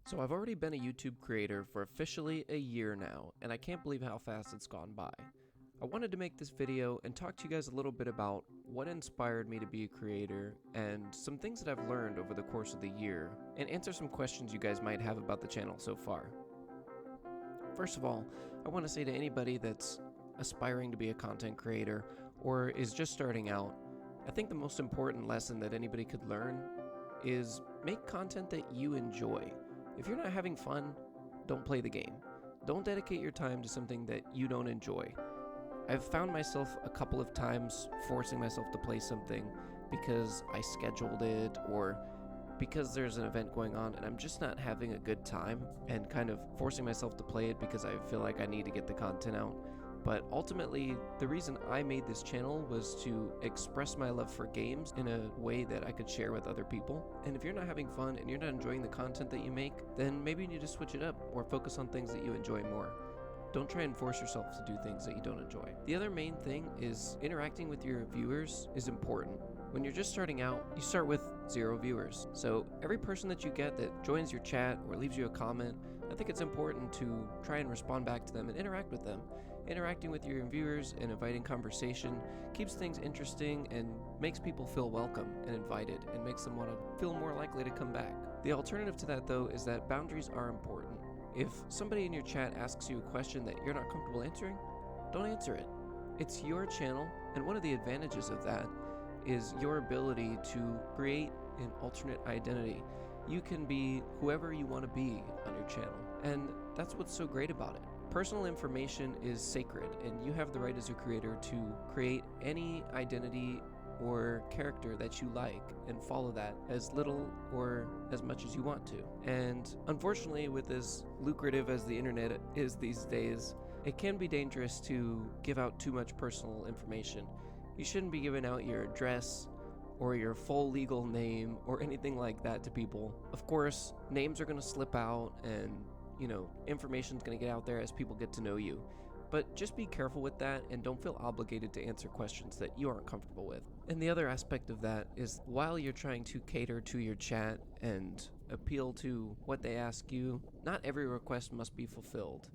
So I've already been a YouTube creator for officially a year now, and I can't believe how fast it's gone by. I wanted to make this video and talk to you guys a little bit about what inspired me to be a creator and some things that I've learned over the course of the year, and answer some questions you guys might have about the channel so far. First of all, I want to say to anybody that's aspiring to be a content creator or is just starting out, I think the most important lesson that anybody could learn is make content that you enjoy. If you're not having fun, don't play the game. Don't dedicate your time to something that you don't enjoy. I've found myself a couple of times forcing myself to play something because I scheduled it or because there's an event going on and I'm just not having a good time, and kind of forcing myself to play it because I feel like I need to get the content out. But ultimately, the reason I made this channel was to express my love for games in a way that I could share with other people. And if you're not having fun and you're not enjoying the content that you make, then maybe you need to switch it up or focus on things that you enjoy more. Don't try and force yourself to do things that you don't enjoy. The other main thing is interacting with your viewers is important. When you're just starting out, you start with 0 viewers. So every person that you get that joins your chat or leaves you a comment, I think it's important to try and respond back to them and interact with them. Interacting with your viewers and inviting conversation keeps things interesting and makes people feel welcome and invited and makes them want to feel more likely to come back. The alternative to that, though, is that boundaries are important. If somebody in your chat asks you a question that you're not comfortable answering, don't answer it. It's your channel, and one of the advantages of that is your ability to create an alternate identity. You can be whoever you want to be on your channel, and that's what's so great about it. Personal information is sacred, and you have the right as a creator to create any identity or character that you like and follow that as little or as much as you want to. And unfortunately, with as lucrative as the internet is these days, it can be dangerous to give out too much personal information. You shouldn't be giving out your address or your full legal name or anything like that to people. Of course, names are going to slip out and, information's going to get out there as people get to know you. But just be careful with that and don't feel obligated to answer questions that you aren't comfortable with. And the other aspect of that is, while you're trying to cater to your chat and appeal to what they ask you, not every request must be fulfilled.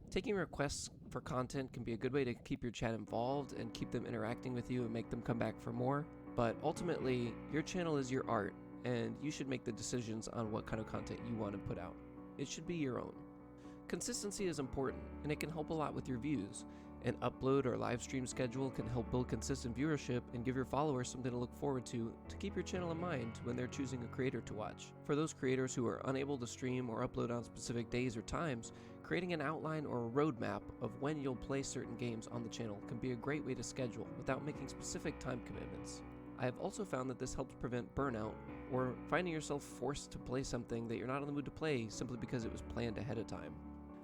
Taking requests for content can be a good way to keep your chat involved and keep them interacting with you and make them come back for more. But ultimately, your channel is your art, and you should make the decisions on what kind of content you want to put out. It should be your own. Consistency is important, and it can help a lot with your views. An upload or live stream schedule can help build consistent viewership and give your followers something to look forward to keep your channel in mind when they're choosing a creator to watch. For those creators who are unable to stream or upload on specific days or times, creating an outline or a roadmap of when you'll play certain games on the channel can be a great way to schedule without making specific time commitments. I have also found that this helps prevent burnout or finding yourself forced to play something that you're not in the mood to play simply because it was planned ahead of time.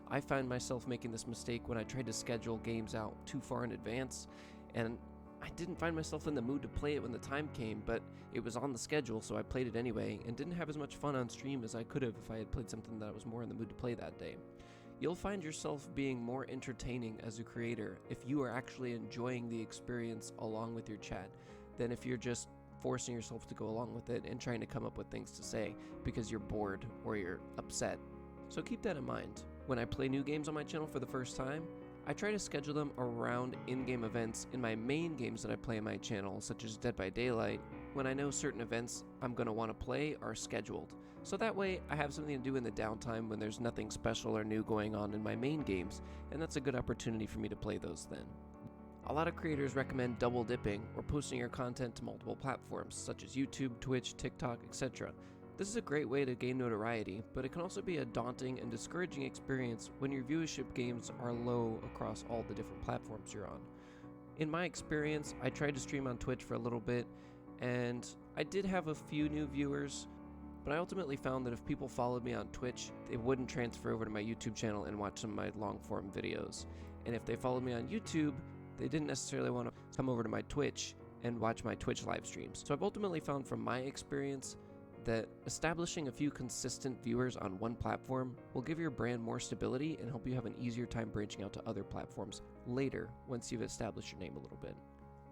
I find myself making this mistake when I tried to schedule games out too far in advance, and I didn't find myself in the mood to play it when the time came, but it was on the schedule, so I played it anyway, and didn't have as much fun on stream as I could have if I had played something that I was more in the mood to play that day. You'll find yourself being more entertaining as a creator if you are actually enjoying the experience along with your chat, than if you're just forcing yourself to go along with it and trying to come up with things to say because you're bored or you're upset. So keep that in mind. When I play new games on my channel for the first time, I try to schedule them around in-game events in my main games that I play on my channel, such as Dead by Daylight, when I know certain events I'm going to want to play are scheduled. So that way, I have something to do in the downtime when there's nothing special or new going on in my main games, and that's a good opportunity for me to play those then. A lot of creators recommend double dipping or posting your content to multiple platforms, such as YouTube, Twitch, TikTok, etc. This is a great way to gain notoriety, but it can also be a daunting and discouraging experience when your viewership gains are low across all the different platforms you're on. In my experience, I tried to stream on Twitch for a little bit, and I did have a few new viewers, but I ultimately found that if people followed me on Twitch, they wouldn't transfer over to my YouTube channel and watch some of my long-form videos. And if they followed me on YouTube, they didn't necessarily want to come over to my Twitch and watch my Twitch live streams. So I've ultimately found from my experience that establishing a few consistent viewers on one platform will give your brand more stability and help you have an easier time branching out to other platforms later once you've established your name a little bit.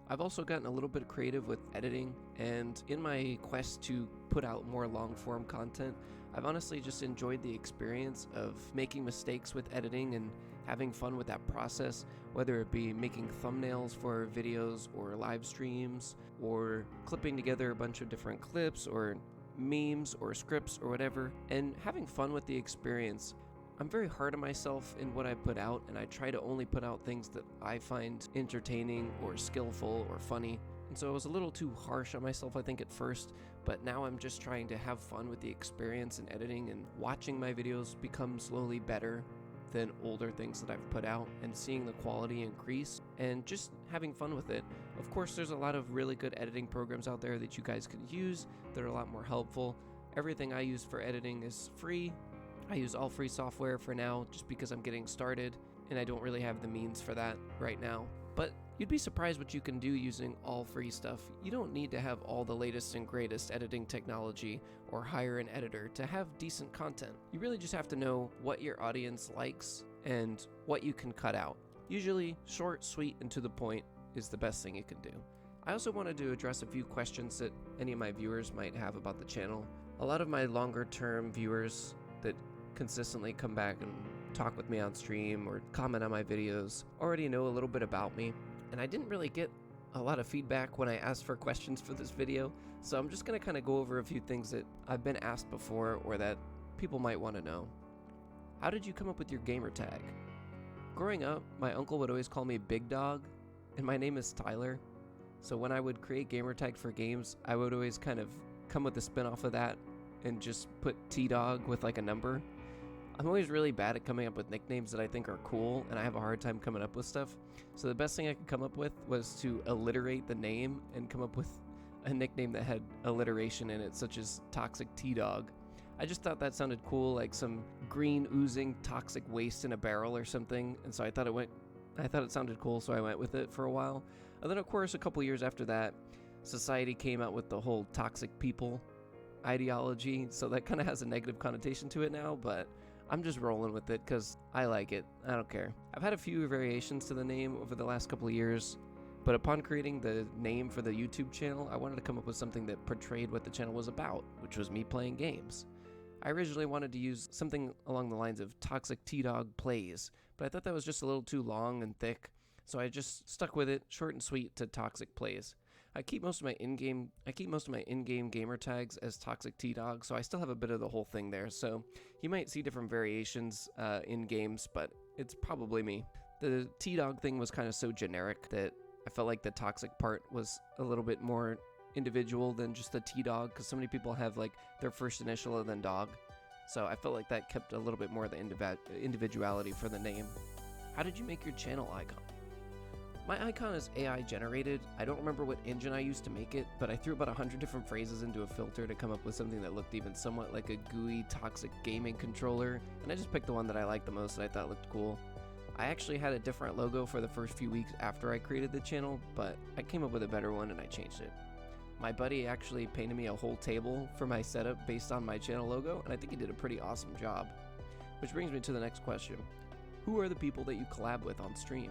I've also gotten a little bit creative with editing, and in my quest to put out more long-form content, I've honestly just enjoyed the experience of making mistakes with editing and having fun with that process, whether it be making thumbnails for videos or live streams, or clipping together a bunch of different clips or memes or scripts or whatever, and having fun with the experience. I'm very hard on myself in what I put out, and I try to only put out things that I find entertaining or skillful or funny. And so I was a little too harsh on myself, I think, at first, but now I'm just trying to have fun with the experience and editing and watching my videos become slowly better than older things that I've put out, and seeing the quality increase and just having fun with it. Of course, there's a lot of really good editing programs out there that you guys could use that are a lot more helpful. Everything I use for editing is free. I use all free software for now just because I'm getting started and I don't really have the means for that right now. But you'd be surprised what you can do using all free stuff. You don't need to have all the latest and greatest editing technology or hire an editor to have decent content. You really just have to know what your audience likes and what you can cut out. Usually, short, sweet, and to the point is the best thing you can do. I also wanted to address a few questions that any of my viewers might have about the channel. A lot of my longer term viewers that consistently come back and talk with me on stream or comment on my videos already know a little bit about me, and I didn't really get a lot of feedback when I asked for questions for this video, so I'm just going to kind of go over a few things that I've been asked before or that people might want to know. How did you come up with your gamer tag? Growing up, my uncle would always call me Big Dog, and my name is Tyler, so when I would create gamer tag for games, I would always kind of come with a spin off of that and just put T-Dog with like a number. I'm always really bad at coming up with nicknames that I think are cool, and I have a hard time coming up with stuff. So the best thing I could come up with was to alliterate the name and come up with a nickname that had alliteration in it, such as Toxic T-Dog. I just thought that sounded cool, like some green oozing toxic waste in a barrel or something, and so I thought it sounded cool, so I went with it for a while. And then of course, a couple years after that, society came out with the whole toxic people ideology, so that kind of has a negative connotation to it now, but I'm just rolling with it because I like it. I don't care. I've had a few variations to the name over the last couple of years, but upon creating the name for the YouTube channel, I wanted to come up with something that portrayed what the channel was about, which was me playing games. I originally wanted to use something along the lines of Toxic T-Dog Plays, but I thought that was just a little too long and thick, so I just stuck with it, short and sweet, to Toxic Plays. I keep most of my in-game gamer tags as Toxic T-Dog, so I still have a bit of the whole thing there. So you might see different variations in games, but it's probably me. The T-Dog thing was kind of so generic that I felt like the toxic part was a little bit more individual than just the T-Dog, because so many people have like their first initial and then dog. So I felt like that kept a little bit more of the individuality for the name. How did you make your channel icon? My icon is AI generated. I don't remember what engine I used to make it, but I threw about 100 different phrases into a filter to come up with something that looked even somewhat like a gooey, toxic gaming controller, and I just picked the one that I liked the most and I thought looked cool. I actually had a different logo for the first few weeks after I created the channel, but I came up with a better one and I changed it. My buddy actually painted me a whole table for my setup based on my channel logo, and I think he did a pretty awesome job. Which brings me to the next question. Who are the people that you collab with on stream?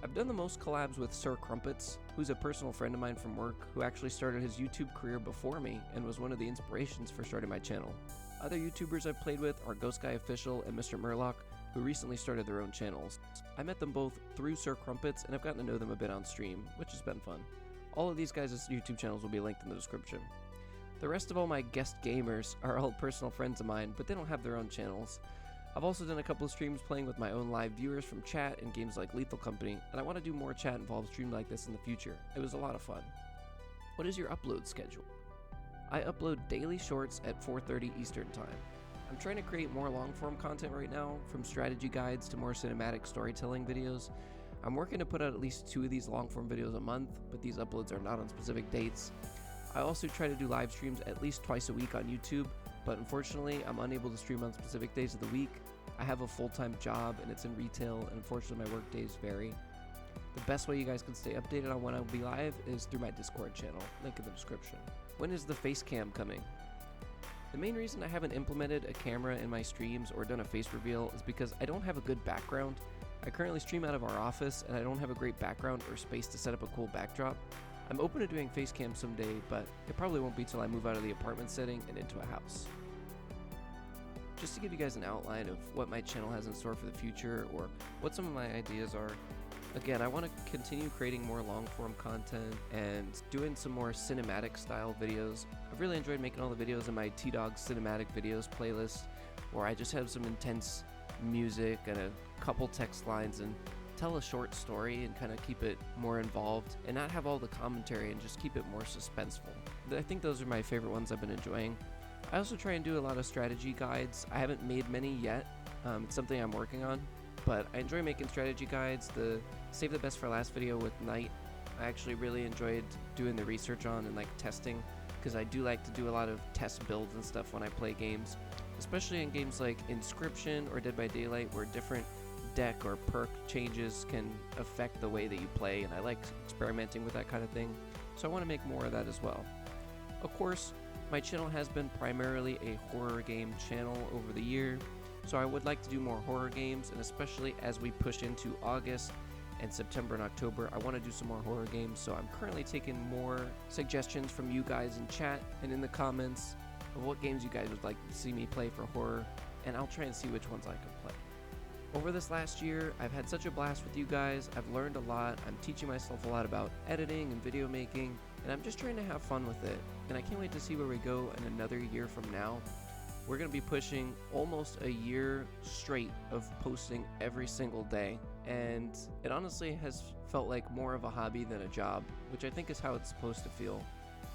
I've done the most collabs with Sir Crumpets, who's a personal friend of mine from work who actually started his YouTube career before me and was one of the inspirations for starting my channel. Other YouTubers I've played with are Ghost Guy Official and Mr. Murloc, who recently started their own channels. I met them both through Sir Crumpets and I've gotten to know them a bit on stream, which has been fun. All of these guys' YouTube channels will be linked in the description. The rest of all my guest gamers are all personal friends of mine, but they don't have their own channels. I've also done a couple of streams playing with my own live viewers from chat in games like Lethal Company, and I want to do more chat-involved streams like this in the future. It was a lot of fun. What is your upload schedule? I upload daily shorts at 4:30 Eastern Time. I'm trying to create more long-form content right now, from strategy guides to more cinematic storytelling videos. I'm working to put out at least 2 of these long-form videos a month, but these uploads are not on specific dates. I also try to do live streams at least twice a week on YouTube, but unfortunately, I'm unable to stream on specific days of the week. I have a full-time job and it's in retail, and unfortunately my work days vary. The best way you guys can stay updated on when I will be live is through my Discord channel, link in the description. When is the face cam coming? The main reason I haven't implemented a camera in my streams or done a face reveal is because I don't have a good background. I currently stream out of our office and I don't have a great background or space to set up a cool backdrop. I'm open to doing face cam someday, but it probably won't be till I move out of the apartment setting and into a house. just to give you guys an outline of what my channel has in store for the future or what some of my ideas are. Again, I want to continue creating more long-form content and doing some more cinematic style videos. I've really enjoyed making all the videos in my T-Dog cinematic videos playlist, where I just have some intense music and a couple text lines and tell a short story and kind of keep it more involved and not have all the commentary and just keep it more suspenseful. I think those are my favorite ones I've been enjoying. I also try and do a lot of strategy guides. I haven't made many yet. It's something I'm working on, but I enjoy making strategy guides. The Save the Best for Last video with Knight, I actually really enjoyed doing the research on and like testing, because I do like to do a lot of test builds and stuff when I play games, especially in games like Inscription or Dead by Daylight, where different deck or perk changes can affect the way that you play, and I like experimenting with that kind of thing, so I want to make more of that as well. Of course, my channel has been primarily a horror game channel over the year, so I would like to do more horror games, and especially as we push into August and September and October, I want to do some more horror games. So I'm currently taking more suggestions from you guys in chat and in the comments of what games you guys would like to see me play for horror, and I'll try and see which ones I can play. Over this last year, I've had such a blast with you guys. I've learned a lot. I'm teaching myself a lot about editing and video making, and I'm just trying to have fun with it. And I can't wait to see where we go in another year from now. We're going to be pushing almost a year straight of posting every single day, and it honestly has felt like more of a hobby than a job, which I think is how it's supposed to feel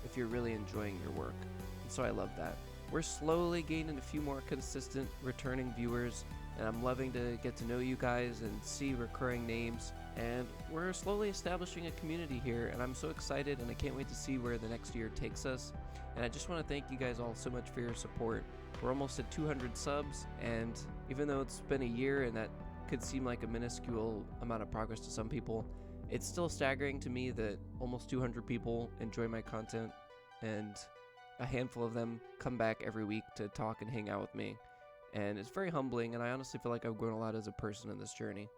if you're really enjoying your work, and so I love that. We're slowly gaining a few more consistent returning viewers, and I'm loving to get to know you guys and see recurring names, and we're slowly establishing a community here, and I'm so excited, and I can't wait to see where the next year takes us. And I just want to thank you guys all so much for your support. We're almost at 200 subs, and even though it's been a year and that could seem like a minuscule amount of progress to some people, it's still staggering to me that almost 200 people enjoy my content, and a handful of them come back every week to talk and hang out with me. And it's very humbling, and I honestly feel like I've grown a lot as a person in this journey.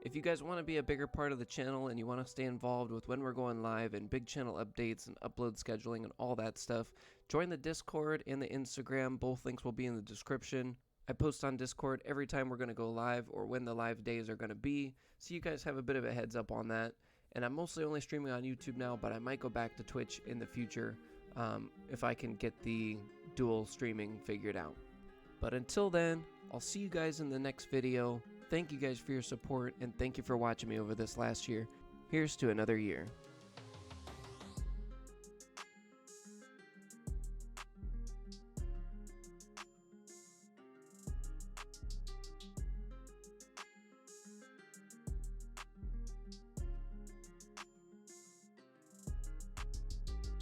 If you guys want to be a bigger part of the channel and you want to stay involved with when we're going live and big channel updates and upload scheduling and all that stuff, join the Discord and the Instagram. Both links will be in the description. I post on Discord every time we're going to go live or when the live days are going to be, so you guys have a bit of a heads up on that. And I'm mostly only streaming on YouTube now, but I might go back to Twitch in the future if I can get the dual streaming figured out. But until then, I'll see you guys in the next video. Thank you guys for your support, and thank you for watching me over this last year. Here's to another year.